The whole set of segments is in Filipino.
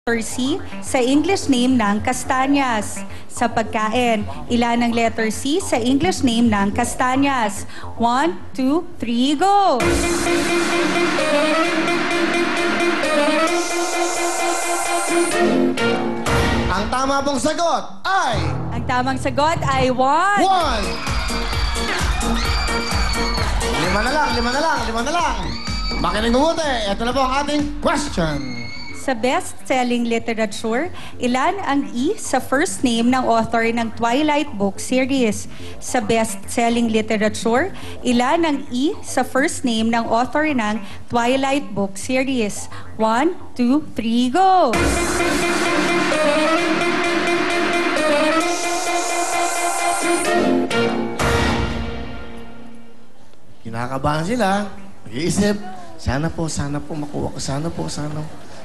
letter C sa English name ng Castañas? Sa pagkain, ilan ang letter C sa English name ng Castañas? 1, 2, 3, go! Ang tama pong sagot ay... Ang tamang sagot ay 1. 1! Lima na lang. Makinig mabuti. Ito na po ang ating question. Sa best-selling literature, ilan ang E sa first name ng author ng Twilight book series? Sa best-selling literature, ilan ang E sa first name ng author ng Twilight book series? 1, 2, 3, go! Kinakabahan sila. Nag-iisip. Sana po makuha ko.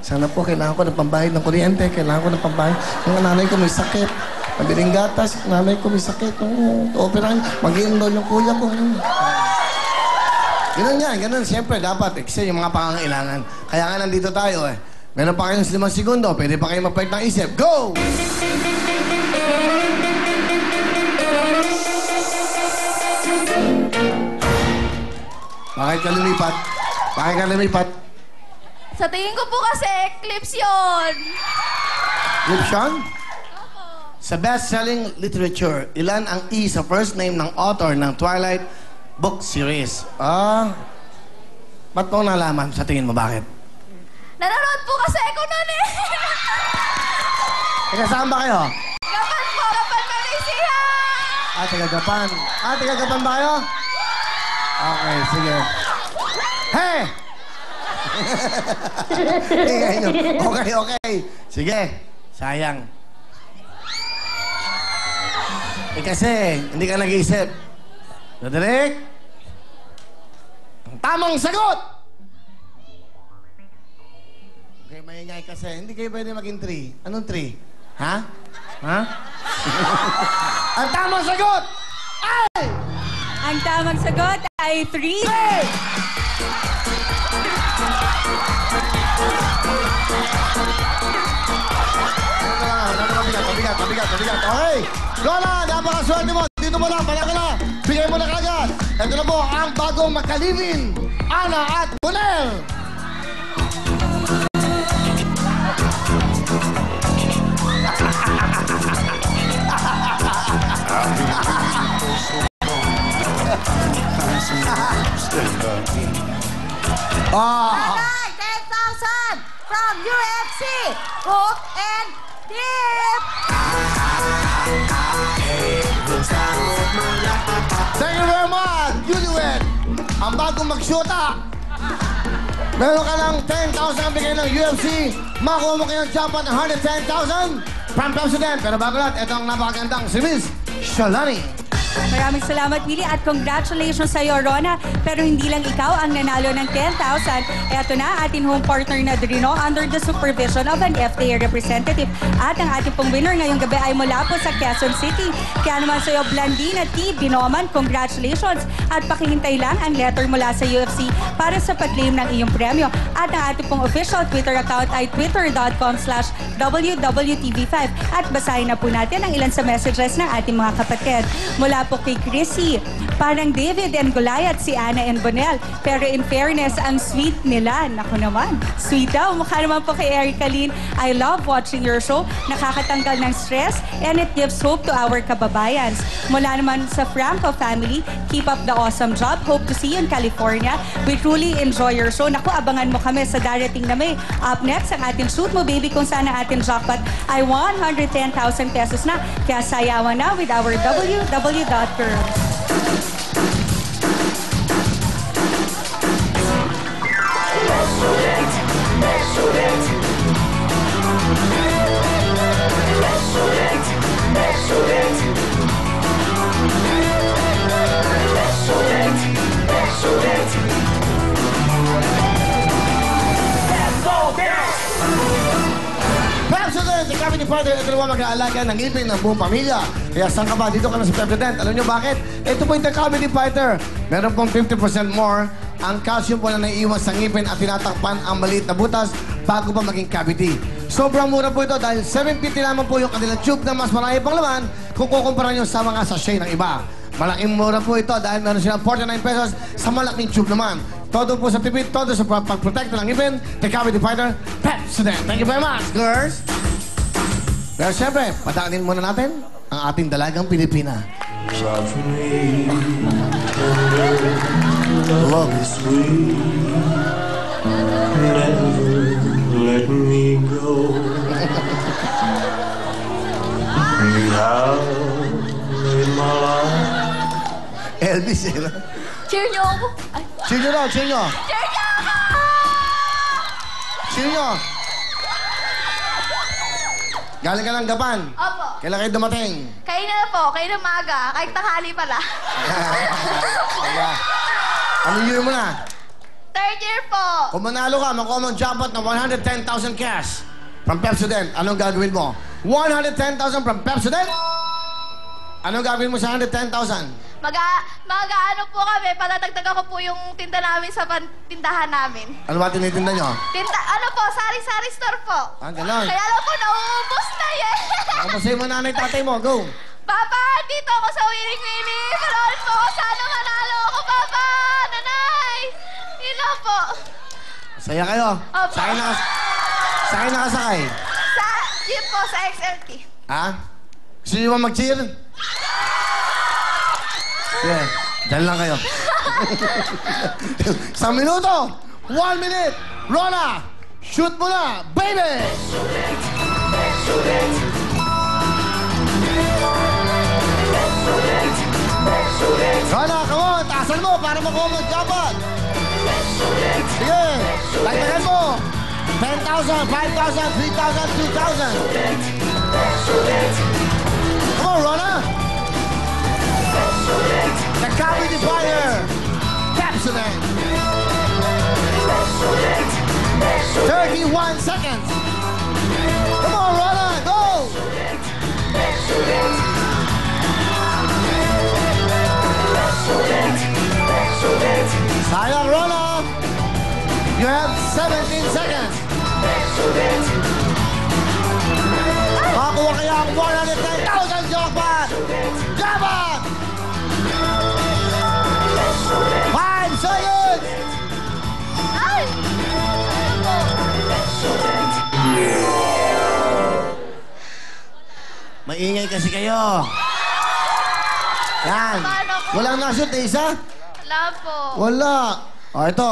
Sana po, kailangan ko ng pambayad ng kuryente. Kailangan ko ng pambayad. Yung nanay ko may sakit. Mabiling gatas. Yung nanay ko may sakit. Operahan. Mag-i-enroll yung kuya ko. Ganun yan. Ganun. Siyempre, dapat. Kasi yung mga pangangailangan. Kaya nga nandito tayo eh. Meron pa kayong 5 segundo. Pwede pa kayo magpalit ng isip. Go! Bakit ka lumipat? Sa tingin ko po kasi, Eclipse yun. Eclipse yun? Sa best-selling literature, ilan ang E sa first name ng author ng Twilight book series? Ba't mo nalaman? Sa tingin mo, bakit? Nanonood po kasi ako nun eh. Teka, saan ba kayo? Gapan po, Gapan Malaysia. Taga-Gapan. Taga-Gapan ba kayo? Okay, sige. Hey! Okay. Sige. Sayang. Kasi, hindi ka nag-iisip. Roderick? Ang tamang sagot! Okay, maingay kasi. Hindi kayo pwede maging 3. Anong 3? Ha? Ang tamang sagot ay... Ang tamang sagot ay 3. Hey! Pabigat. Okay. Lola, napakaswerte mo. Dito mo lang, pala ka na. Bigay mo na kagad. Ito na po ang bagong magkalibin. Ana at Bonel. Alright, 10,000 from UFC. Cook and dip. Thank you very much, Juliet. Ang bagong magsyota. Meron ka ng 10,000 ang bigay ng UFC. Makuha mo kayong jackpot ng 110,000 from President. Pero bago lahat, ito ang napakagandang si Miss Shalani. Maraming salamat, Willie, at congratulations sa iyo, Rona. Pero hindi lang ikaw ang nanalo ng 10,000. Eto na, ating home partner na Drino under the supervision of an FTA representative. At ang ating pong winner ngayong gabi ay mula po sa Quezon City. Kaya naman sa iyo, Blandina T. Binoman, congratulations. At pakihintay lang ang letter mula sa UFC para sa pag-claim ng iyong premyo. At ang ating pong official Twitter account ay twitter.com/WWTV5. At basahin na po natin ang ilan sa messages ng ating mga kapatid. Mula po kay Chrissy, parang David and Goliath si Ana and Bonel. Pero in fairness, ang sweet nila. Naku naman, sweet daw. Mukha naman po kay Erica Lynn, I love watching your show. Nakakatanggal ng stress and it gives hope to our kababayans. Mula naman sa Franco family, keep up the awesome job. Hope to see you in California. We truly enjoy your show. Naku, abangan mo kami sa darating na May. Up next, ang ating Shoot Mo Baby, kung saan ang ating jackpot ay 110,000 pesos na. Kaya sayawan na with our WWW.Girls. President, ikaw ni Father, ito naman mag-aalaga ng ngipin ng buong pamilya. Kaya saan ka ba? Dito ka na sa President. Alam niyo bakit? Ito po yung The Cavity Fighter. Meron pong 50% more ang calcium po na naiiwan sa ngipin at tinatakpan ang maliit na butas bago pa maging cavity. Sobrang mura po ito dahil 750 lamang po yung kanilang tube na mas marami pang laman kung kukumpara nyo sa mga sachet ng iba. Malaking mura po ito dahil meron silang 49 pesos sa malaking tube naman. Todo po sa tipid, todo sa pagprotekta ng ngipin. The Cavity Fighter, Pepsodent. Thank you very much, girls. Pero siyempre, padaanin muna natin ang ating dalagang Pilipina. Love is sweet. Never let me go. Now in my life. Elvis, eh. Cheer niyo ako. Ay, Cheer nyo daw, cheer nyo. cheer niyo ako! Cheer nyo. Galing ka ng Gapan. Opo. Kailan kayo dumating? Kayo na po. Kayo na maga. Kahit tanghali pala. Kaya, ano year mo na? Third year po. Kung manalo ka, makuha mo ang jackpot ng 110,000 cash from Pepsodent. Anong gagawin mo? 110,000 from Pepsodent? Anong gagawin mo sa 110,000? Mag-ano po kami, patatagdagan ko po yung tinda namin sa tindahan namin. Ano ba tinitinda nyo? Ano po, sari-sari store po. Ah, ganon. Kaya lang po, nauubos na yan. Ako sa'yo mo nanay tatay mo, go! Papa, dito ako sa Winning Winnie. Panood po ako, sana manalo ako, Papa. Nanay. Yun lang po. Saya kayo. Opo. Sakay nakasakay. Yun po, sa XLT. Ha? Gusto nyo ba mag-cheer? Sige, dyan lang kayo. Isang minuto! 1 minute! Rona! Shoot mo na! Baby! Rona, come on! Taasan mo para makuha mo ang jackpot! Sige! Lagdagan mo! 10,000, 5,000, 3,000, 2,000! Come on, Rona! The Cavity Fighter! Pepsodent! 31 seconds! Come on, Rona! Go! Sayang, Rona! You have 17 seconds! Makakuha kaya ang 110,000 jackpot! Jackpot! 5 seconds! Ay! Maingay kasi kayo. Yan. Paano po? Walang nashoot na isa? Wala po. Wala. O, ito.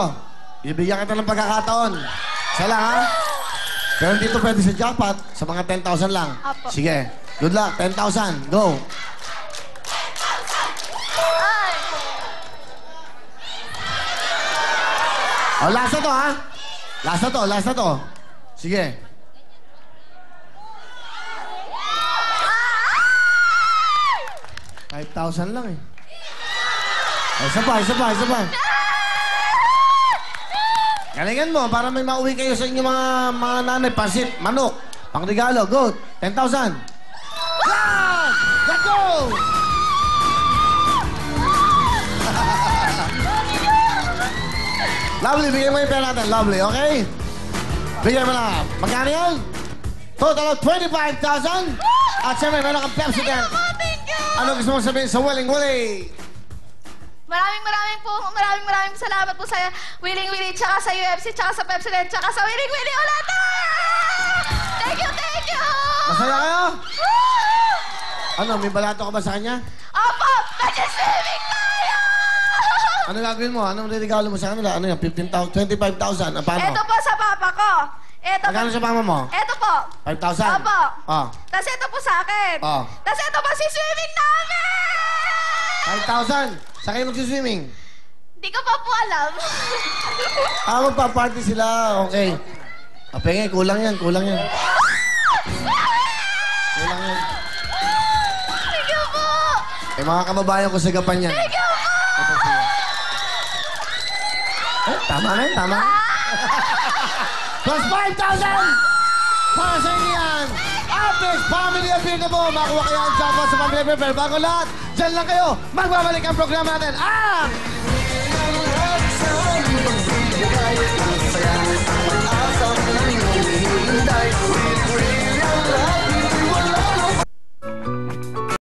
Bibigyan kita ng pagkakataon. Isa lang, ha? Pero hindi ito pwede sa jackpot. Sa mga 10,000 lang. Apo. Sige. Good luck. 10,000. Go. Ay! O, last na to, ha? Last na to, last na to. Sige. Ay! 5,000 lang, eh. O, isa pa, isa pa, isa pa. Galingan mo para may mauwi kayo sa inyong mga nanay. Pasit, manok, pangregalo. Go. 10,000. Run! Let's go! Lovely, bigyan mo yung pera natin. Lovely, okay? Bigyan mo na. Magkano yan? Total of 25,000. At siyempre, meron kang Pepsodent. Thank you! Ano gusto mong sabihin sa Waling-Wali? Maraming salamat po sa Willing Willie, tsaka sa UFC, tsaka sa Pepsodent, tsaka sa Willing Willie ulit! Thank you, thank you! Masaya kayo? Woo! Ano, may balato ka ba sa kanya? Opo! Nag-swimming tayo! Ano gagawin mo? Anong regalo mo sa kanila? Ano yan? 15,000, 25,000. Paano? Ito po sa papa ko. Ito Magkano sa mama mo? Ito po. 5,000? Opo. Oh. Tapos ito po sa akin. Oh. Tapos ito po si swimming namin! 5,000? Sa kayo magsiswimming? Hindi ko pa po alam. Magpa-party sila. Okay. Apenge, kulang yan, kulang yan. Kulang yan. Thank you po! Eh, mga kababayan ko sa Gapan yan. Thank you po! Ito sila. Eh, tama na yun, tama na. Plus 5,000! Para sa inyo yan! Artist Family Appeal na po! Makuha kayo ang jackpot sa Family Appeal. Pero bago lahat, dyan lang kayo. Magbabalik ang programa natin. tonight. We'll bring